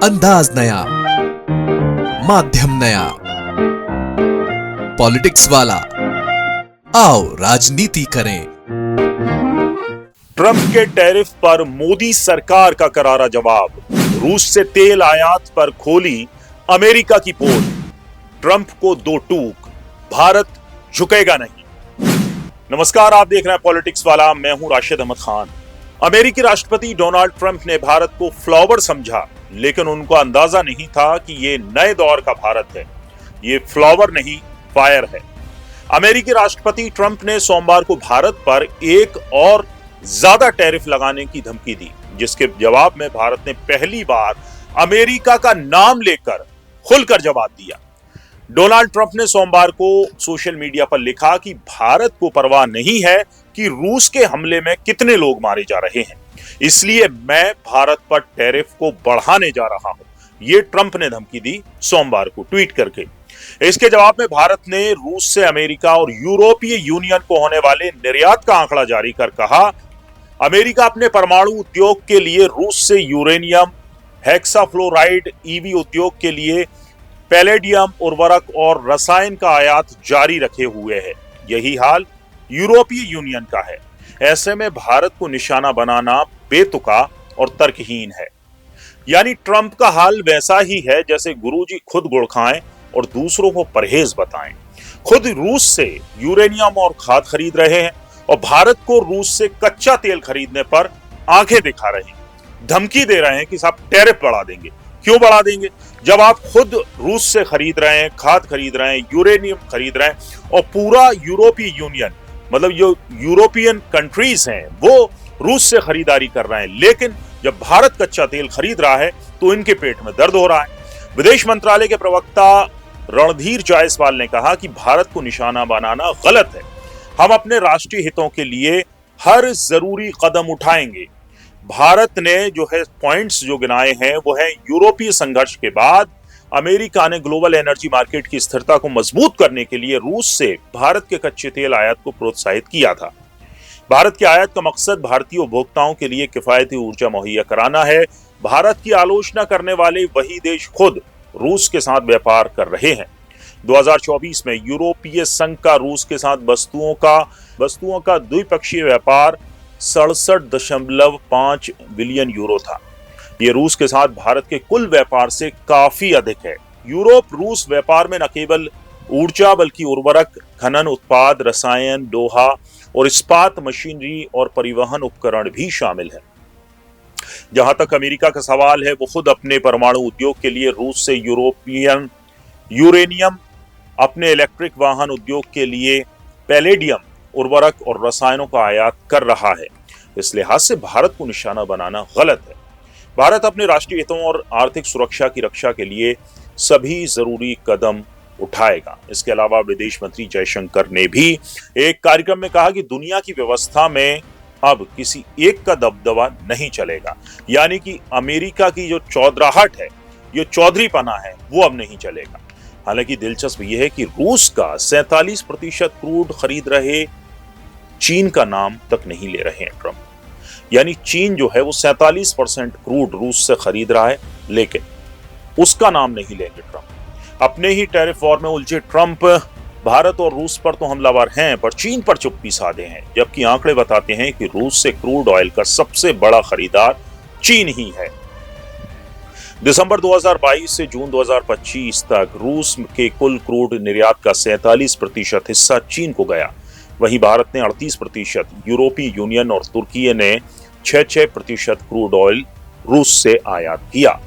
अंदाज नया, माध्यम नया, पॉलिटिक्स वाला। आओ राजनीति करें। ट्रंप के टैरिफ पर मोदी सरकार का करारा जवाब। रूस से तेल आयात पर खोली अमेरिका की पोल। ट्रंप को दो टूक, भारत झुकेगा नहीं। नमस्कार, आप देख रहे हैं पॉलिटिक्स वाला। मैं हूं राशिद अहमद खान। अमेरिकी राष्ट्रपति डोनाल्ड ट्रंप ने भारत को फ्लावर समझा, लेकिन उनको अंदाजा नहीं था कि ये नए दौर का भारत है। ये फ्लावर नहीं, फायर है। अमेरिकी राष्ट्रपति ट्रंप ने सोमवार को भारत पर एक और ज्यादा टैरिफ लगाने की धमकी दी, जिसके जवाब में भारत ने पहली बार अमेरिका का नाम लेकर खुलकर जवाब दिया। डोनाल्ड ट्रंप ने सोमवार को सोशल मीडिया पर लिखा कि भारत को परवाह नहीं है कि रूस के हमले में कितने लोग मारे जा रहे हैं, इसलिए मैं भारत पर टैरिफ को बढ़ाने जा रहा हूं। यह ट्रंप ने धमकी दी सोमवार को ट्वीट करके। इसके जवाब में भारत ने रूस से अमेरिका और यूरोपीय यूनियन को होने वाले निर्यात का आंकड़ा जारी कर कहा, अमेरिका अपने परमाणु उद्योग के लिए रूस से यूरेनियम, हेक्साफ्लोराइड, ईवी उद्योग के लिए पैलेडियम, उर्वरक और रसायन का आयात जारी रखे हुए है। यही हाल यूरोपीय यूनियन का है। ऐसे में भारत को निशाना बनाना बेतुका और तर्कहीन है। यानी ट्रंप का हाल वैसा ही है जैसे गुरुजी खुद गुड़ खाएं और दूसरों को परहेज बताएं। खुद रूस से यूरेनियम और खाद खरीद रहे हैं और भारत को रूस से कच्चा तेल खरीदने पर आंखें दिखा रहे हैं, धमकी दे रहे हैं कि साहब टैरिफ बढ़ा देंगे। क्यों बढ़ा देंगे जब आप खुद रूस से खरीद रहे हैं, खाद खरीद रहे हैं, यूरेनियम खरीद रहे हैं और पूरा यूरोपीय यूनियन, मतलब जो यूरोपियन कंट्रीज हैं, वो रूस से खरीदारी कर रहे हैं। लेकिन जब भारत कच्चा तेल खरीद रहा है तो इनके पेट में दर्द हो रहा है। विदेश मंत्रालय के प्रवक्ता रणधीर जायसवाल ने कहा कि भारत को निशाना बनाना गलत है। हम अपने राष्ट्रीय हितों के लिए हर जरूरी कदम उठाएंगे। भारत ने जो है पॉइंट्स जो गिनाए हैं वो है, यूरोपीय संघर्ष के बाद अमेरिका ने ग्लोबल एनर्जी मार्केट की स्थिरता को मजबूत करने के लिए रूस से भारत के कच्चे तेल आयात को प्रोत्साहित किया था। भारत के आयात का मकसद भारतीय उपभोक्ताओं के लिए किफायती ऊर्जा मुहैया कराना है। भारत की आलोचना करने वाले वही देश खुद रूस के साथ व्यापार कर रहे हैं। 2024 में यूरोपीय संघ का रूस के साथ वस्तुओं का द्विपक्षीय व्यापार 67.5 बिलियन यूरो था। यह रूस के साथ भारत के कुल व्यापार से काफी अधिक है। यूरोप रूस व्यापार में न केवल ऊर्जा बल्कि उर्वरक, खनन उत्पाद, रसायन, लोहा और इस्पात मशीनरी और परिवहन उपकरण भी शामिल है। जहां तक अमेरिका का सवाल है, वो खुद अपने परमाणु उद्योग के लिए रूस से यूरेनियम, अपने इलेक्ट्रिक वाहन उद्योग के लिए पैलेडियम, उर्वरक और रसायनों का आयात कर रहा है। इस लिहाज से भारत को निशाना बनाना गलत है। भारत अपने राष्ट्रीय हितों और आर्थिक सुरक्षा की रक्षा के लिए सभी जरूरी कदम उठाएगा। इसके अलावा विदेश मंत्री जयशंकर ने भी एक कार्यक्रम में कहा कि दुनिया की व्यवस्था में अब किसी एक का दबदबा नहीं चलेगा। यानी कि अमेरिका की जो चौधराहट है, ये चौधरीपना है, वो अब नहीं चलेगा। हालांकि दिलचस्प यह है कि रूस का 47% क्रूड खरीद रहे चीन का नाम तक नहीं ले रहे हैं ट्रंप। यानी चीन जो है वो 47% क्रूड रूस से खरीद रहा है, लेकिन उसका नाम नहीं लेंगे ट्रंप। अपने ही टैरिफ वॉर में उलझे ट्रंप भारत और रूस पर तो हमलावर हैं, पर चीन पर चुप्पी साधे हैं। जबकि आंकड़े बताते हैं कि रूस से क्रूड ऑयल का सबसे बड़ा खरीदार चीन ही है। दिसंबर 2022 से जून 2025 तक रूस के कुल क्रूड निर्यात का 47% हिस्सा चीन को गया। वहीं भारत ने 38%, यूरोपीय यूनियन और तुर्की ने 6% क्रूड ऑयल रूस से आयात किया।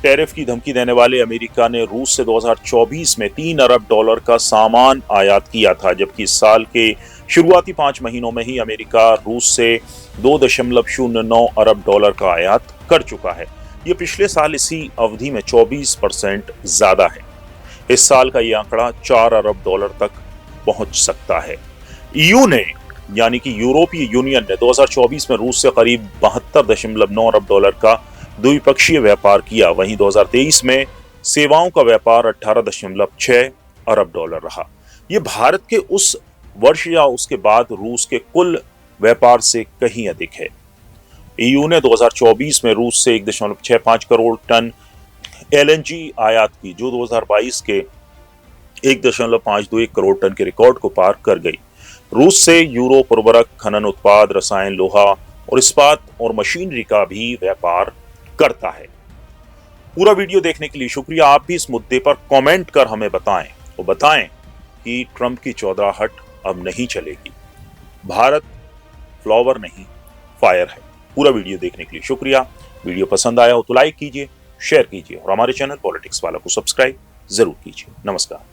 टैरिफ की धमकी देने वाले अमेरिका ने रूस से 2024 में $3 अरब का सामान आयात किया था, जबकि इस साल के शुरुआती 5 महीनों में ही अमेरिका रूस से $2.09 अरब का आयात कर चुका है। ये पिछले साल इसी अवधि में 24% ज्यादा है। इस साल का ये आंकड़ा $4 अरब तक पहुंच सकता है। ईयू ने, यानी कि यूरोपीय यूनियन ने 2024 में रूस से करीब $72.9 अरब का द्विपक्षीय व्यापार किया। वहीं 2023 में सेवाओं का व्यापार $18.6 अरब रहा। ये भारत के उस वर्ष या उसके बाद रूस के कुल व्यापार से कहीं अधिक है। ईयू ने 2024 में रूस से 1.65 करोड़ टन एलएनजी आयात की, जो 2022 के 1.521 करोड़ टन के रिकॉर्ड को पार कर गई। रूस से यूरोप उर्वरक, खनन उत्पाद, रसायन, लोहा और इस्पात और मशीनरी का भी व्यापार करता है। पूरा वीडियो देखने के लिए शुक्रिया। आप भी इस मुद्दे पर कमेंट कर हमें बताएं और बताएं कि ट्रंप की चौधराहट अब नहीं चलेगी। भारत फ्लावर नहीं फायर है। पूरा वीडियो देखने के लिए शुक्रिया। वीडियो पसंद आया हो तो लाइक कीजिए, शेयर कीजिए और हमारे चैनल पॉलिटिक्स वाला को सब्सक्राइब जरूर कीजिए। नमस्कार।